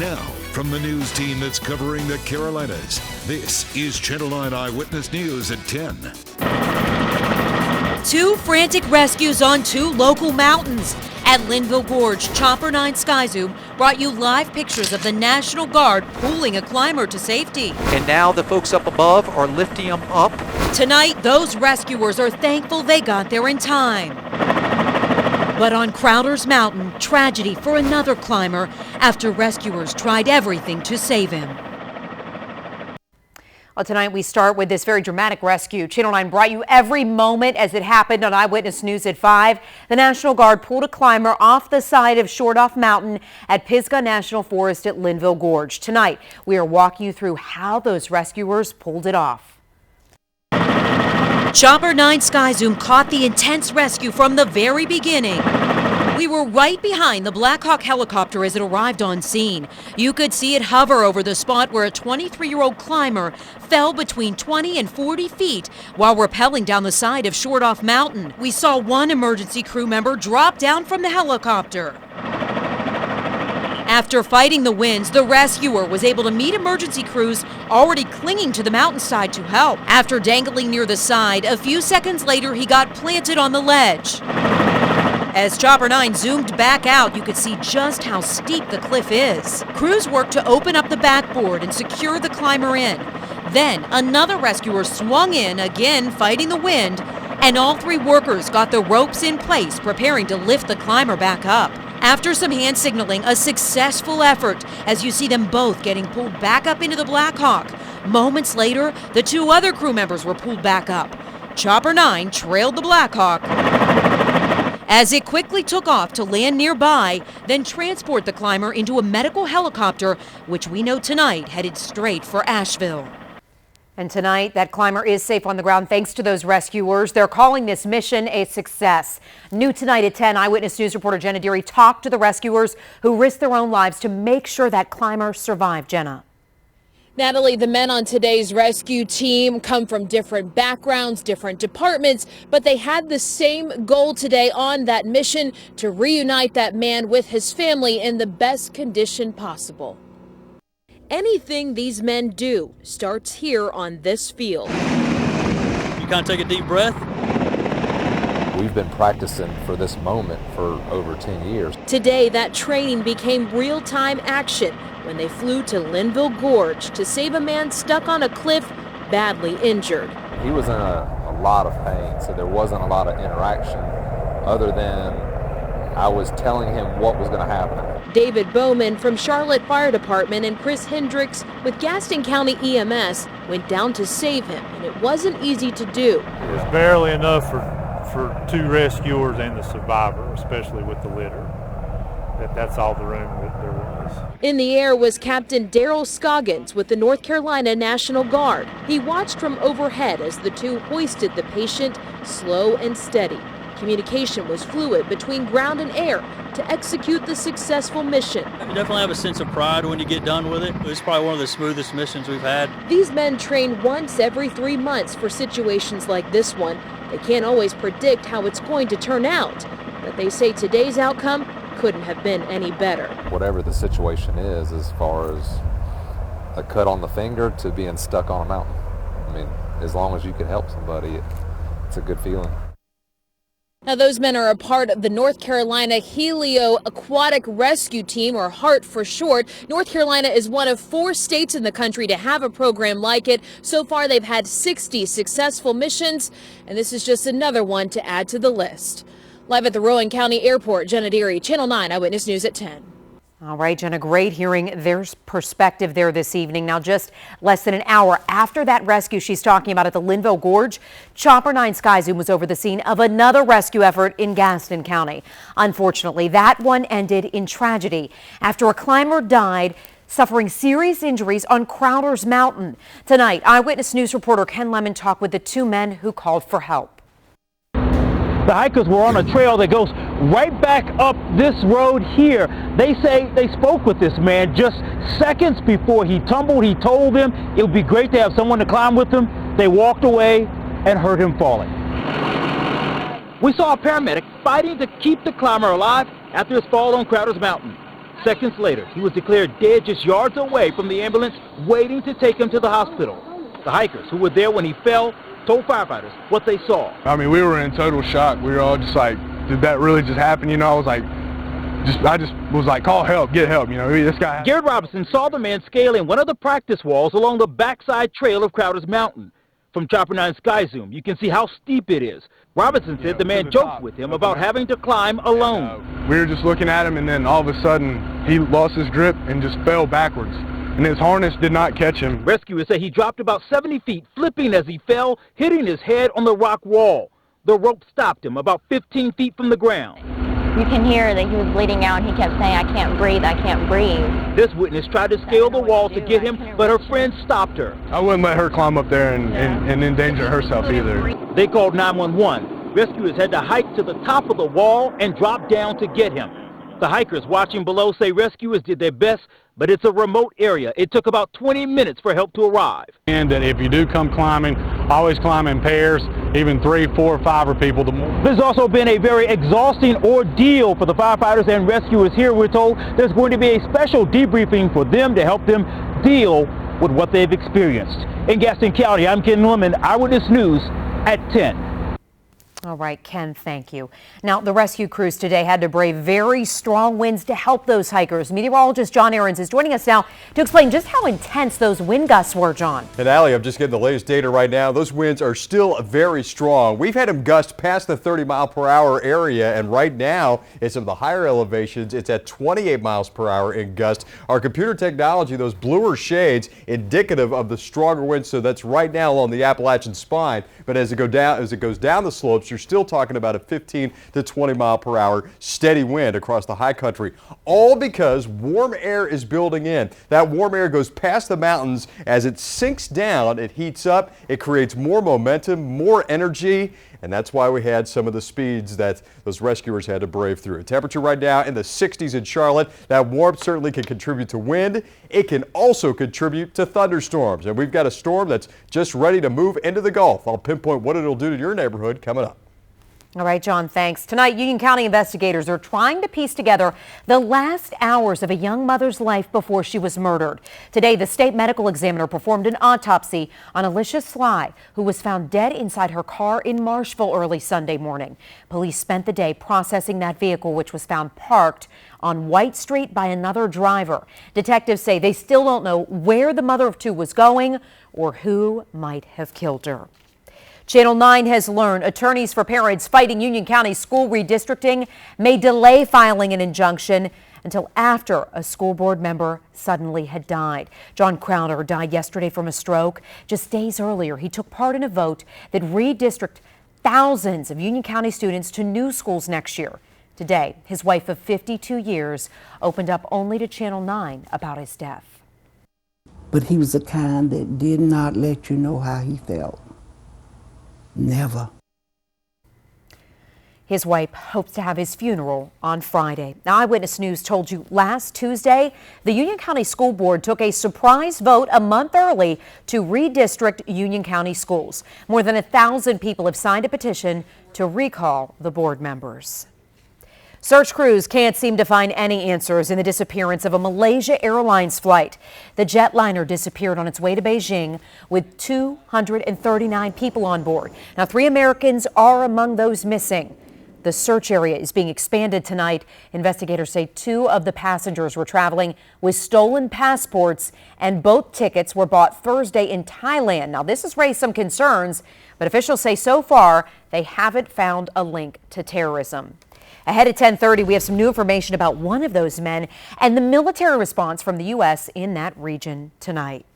Now, from the news team that's covering the Carolinas, this is Channel 9 Eyewitness News at 10. Two frantic rescues on two local mountains. At Linville Gorge, Chopper 9 Sky Zoom brought you live pictures of the National Guard pulling a climber to safety. And now the folks up above are lifting him up. Tonight, those rescuers are thankful they got there in time. But on Crowder's Mountain, tragedy for another climber after rescuers tried everything to save him. Well, tonight we start with this very dramatic rescue. Channel 9 brought you every moment as it happened on Eyewitness News at 5. The National Guard pulled a climber off the side of Shortoff Mountain at Pisgah National Forest at Linville Gorge. Tonight, we are walking you through how those rescuers pulled it off. Chopper 9 Sky Zoom caught the intense rescue from the very beginning. We were right behind the Black Hawk helicopter as it arrived on scene. You could see it hover over the spot where a 23-year-old climber fell between 20 and 40 feet while rappelling down the side of Shortoff Mountain. We saw one emergency crew member drop down from the helicopter. After fighting the winds, the rescuer was able to meet emergency crews already clinging to the mountainside to help. After dangling near the side, a few seconds later he got planted on the ledge. As Chopper 9 zoomed back out, you could see just how steep the cliff is. Crews worked to open up the backboard and secure the climber in. Then another rescuer swung in, again fighting the wind, and all three workers got the ropes in place, preparing to lift the climber back up. After some hand signaling, a successful effort as you see them both getting pulled back up into the Black Hawk. Moments later, the two other crew members were pulled back up. Chopper 9 trailed the Black Hawk as it quickly took off to land nearby, then transport the climber into a medical helicopter, which we know tonight headed straight for Asheville. And tonight, that climber is safe on the ground thanks to those rescuers. They're calling this mission a success. New tonight at 10, Eyewitness News reporter Jenna Deary talked to the rescuers who risked their own lives to make sure that climber survived. Jenna. Natalie, the men on today's rescue team come from different backgrounds, different departments, but they had the same goal today on that mission to reunite that man with his family in the best condition possible. Anything these men do starts here on this field. You kind of take a deep breath. We've been practicing for this moment for over 10 years. Today, that training became real-time action when they flew to Linville Gorge to save a man stuck on a cliff, badly injured. He was in a lot of pain, so there wasn't a lot of interaction other than I was telling him what was going to happen. David Bowman from Charlotte Fire Department and Chris Hendricks with Gaston County EMS went down to save him, and it wasn't easy to do. It was barely enough for two rescuers and the survivor, especially with the litter. That's all the room that there was. In the air was Captain Daryl Scoggins with the North Carolina National Guard. He watched from overhead as the two hoisted the patient slow and steady. Communication was fluid between ground and air to execute the successful mission. You definitely have a sense of pride when you get done with it. It's probably one of the smoothest missions we've had. These men train once every 3 months for situations like this one. They can't always predict how it's going to turn out, but they say today's outcome couldn't have been any better. Whatever the situation is, as far as a cut on the finger to being stuck on a mountain. I mean, as long as you can help somebody, it's a good feeling. Now, those men are a part of the North Carolina Helio Aquatic Rescue Team, or HART for short. North Carolina is one of 4 states in the country to have a program like it. So far, they've had 60 successful missions, and this is just another one to add to the list. Live at the Rowan County Airport, Jenna Deary, Channel 9 Eyewitness News at 10. All right, Jenna, great hearing their perspective there this evening. Now, just less than an hour after that rescue she's talking about at the Linville Gorge, Chopper 9 Sky Zoom was over the scene of another rescue effort in Gaston County. Unfortunately, that one ended in tragedy after a climber died suffering serious injuries on Crowder's Mountain. Tonight, Eyewitness News reporter Ken Lemon talked with the two men who called for help. The hikers were on a trail that goes right back up this road here. They say they spoke with this man just seconds before he tumbled. He told them it would be great to have someone to climb with him. They walked away and heard him falling. We saw a paramedic fighting to keep the climber alive after his fall on Crowder's Mountain. Seconds later, he was declared dead just yards away from the ambulance waiting to take him to the hospital. The hikers who were there when he fell told firefighters what they saw. I mean, we were in total shock. We were all just like, did that really just happen? You know, I just was like, call help, get help. You know, this guy. Garrett Robinson saw the man scaling one of the practice walls along the backside trail of Crowder's Mountain. From Chopper 9 Sky Zoom, you can see how steep it is. Robinson said the man joked with him about having to climb alone. We were just looking at him, and then all of a sudden, he lost his grip and just fell backwards. And his harness did not catch him. Rescuers say he dropped about 70 feet, flipping as he fell, hitting his head on the rock wall. The rope stopped him about 15 feet from the ground. You can hear that he was bleeding out, and he kept saying, I can't breathe, I can't breathe. This witness tried to scale the wall to get him, but her friend stopped her. I wouldn't let her climb up there and endanger herself either. They called 911. Rescuers had to hike to the top of the wall and drop down to get him. The hikers watching below say rescuers did their best, but it's a remote area. It took about 20 minutes for help to arrive. And that if you do come climbing, always climb in pairs, even 3, 4, 5 or people. There's also been a very exhausting ordeal for the firefighters and rescuers here. We're told there's going to be a special debriefing for them to help them deal with what they've experienced. In Gaston County, I'm Ken Norman, Eyewitness News at 10. All right, Ken, thank you. Now, the rescue crews today had to brave very strong winds to help those hikers. Meteorologist John Ahrens is joining us now to explain just how intense those wind gusts were, John. And Allie, I'm just getting the latest data right now. Those winds are still very strong. We've had them gust past the 30-mile-per-hour area, and right now, at some of the higher elevations, it's at 28 miles per hour in gust. Our computer technology, those bluer shades, indicative of the stronger winds, so that's right now along the Appalachian spine. But as it goes down the slopes, you're still talking about a 15 to 20 mile per hour steady wind across the high country, all because warm air is building in. That warm air goes past the mountains. As it sinks down, it heats up, it creates more momentum, more energy, and that's why we had some of the speeds that those rescuers had to brave through. Temperature right now in the 60s in Charlotte. That warmth certainly can contribute to wind. It can also contribute to thunderstorms, and we've got a storm that's just ready to move into the Gulf. I'll pinpoint what it'll do to your neighborhood coming up. All right, John, thanks. Tonight, Union County investigators are trying to piece together the last hours of a young mother's life before she was murdered. Today, the state medical examiner performed an autopsy on Alicia Sly, who was found dead inside her car in Marshville early Sunday morning. Police spent the day processing that vehicle, which was found parked on White Street by another driver. Detectives say they still don't know where the mother of two was going or who might have killed her. Channel 9 has learned attorneys for parents fighting Union County school redistricting may delay filing an injunction until after a school board member suddenly had died. John Crowder died yesterday from a stroke. Just days earlier, he took part in a vote that redistricted thousands of Union County students to new schools next year. Today, his wife of 52 years opened up only to Channel 9 about his death. But he was the kind that did not let you know how he felt. Never. His wife hopes to have his funeral on Friday. Now, Eyewitness News told you last Tuesday, the Union County School Board took a surprise vote a month early to redistrict Union County schools. More than 1,000 people have signed a petition to recall the board members. Search crews can't seem to find any answers in the disappearance of a Malaysia Airlines flight. The jetliner disappeared on its way to Beijing with 239 people on board. Now, 3 Americans are among those missing. The search area is being expanded tonight. Investigators say 2 of the passengers were traveling with stolen passports, and both tickets were bought Thursday in Thailand. Now, this has raised some concerns, but officials say so far they haven't found a link to terrorism. Ahead at 10:30, we have some new information about one of those men and the military response from the U.S. in that region tonight.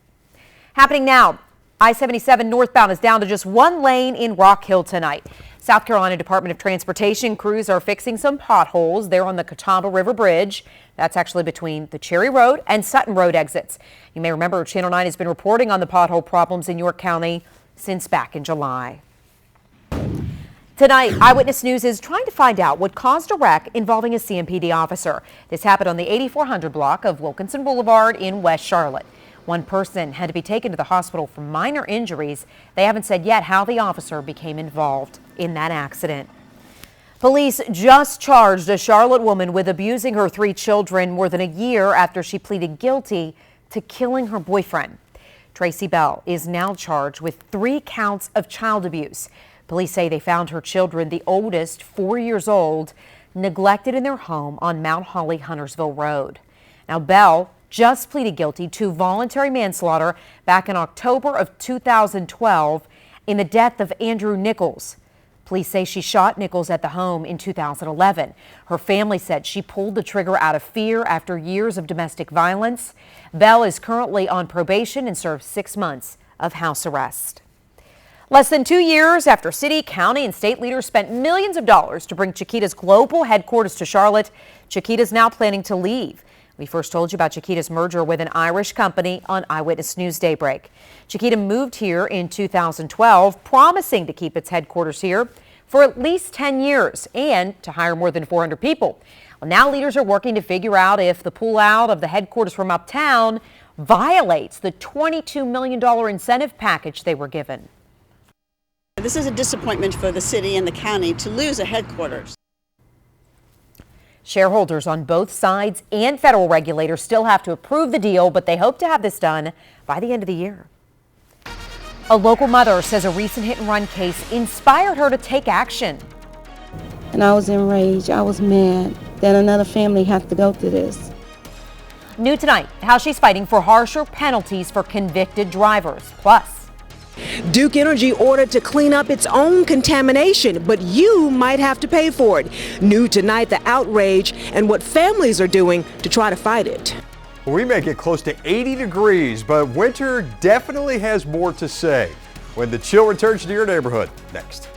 Happening now, I-77 northbound is down to just 1 lane in Rock Hill tonight. South Carolina Department of Transportation crews are fixing some potholes there on the Catawba River Bridge. That's actually between the Cherry Road and Sutton Road exits. You may remember Channel 9 has been reporting on the pothole problems in York County since back in July. Tonight, Eyewitness News is trying to find out what caused a wreck involving a CMPD officer. This happened on the 8400 block of Wilkinson Boulevard in West Charlotte. One person had to be taken to the hospital for minor injuries. They haven't said yet how the officer became involved in that accident. Police just charged a Charlotte woman with abusing her 3 children more than a year after she pleaded guilty to killing her boyfriend. Tracy Bell is now charged with 3 counts of child abuse. Police say they found her children, the oldest 4 years old, neglected in their home on Mount Holly, Huntersville Road. Now, Bell just pleaded guilty to voluntary manslaughter back in October of 2012 in the death of Andrew Nichols. Police say she shot Nichols at the home in 2011. Her family said she pulled the trigger out of fear after years of domestic violence. Bell is currently on probation and serves 6 months of house arrest. Less than 2 years after city, county, and state leaders spent millions of dollars to bring Chiquita's global headquarters to Charlotte, Chiquita's now planning to leave. We first told you about Chiquita's merger with an Irish company on Eyewitness News Daybreak. Chiquita moved here in 2012, promising to keep its headquarters here for at least 10 years and to hire more than 400 people. Well, now leaders are working to figure out if the pullout of the headquarters from uptown violates the $22 million incentive package they were given. This is a disappointment for the city and the county to lose a headquarters. Shareholders on both sides and federal regulators still have to approve the deal, but they hope to have this done by the end of the year. A local mother says a recent hit-and-run case inspired her to take action. And I was enraged. I was mad that another family had to go through this. New tonight, how she's fighting for harsher penalties for convicted drivers. Plus, Duke Energy ordered to clean up its own contamination, but you might have to pay for it. New tonight, the outrage and what families are doing to try to fight it. We may get close to 80 degrees, but winter definitely has more to say when the chill returns to your neighborhood. Next.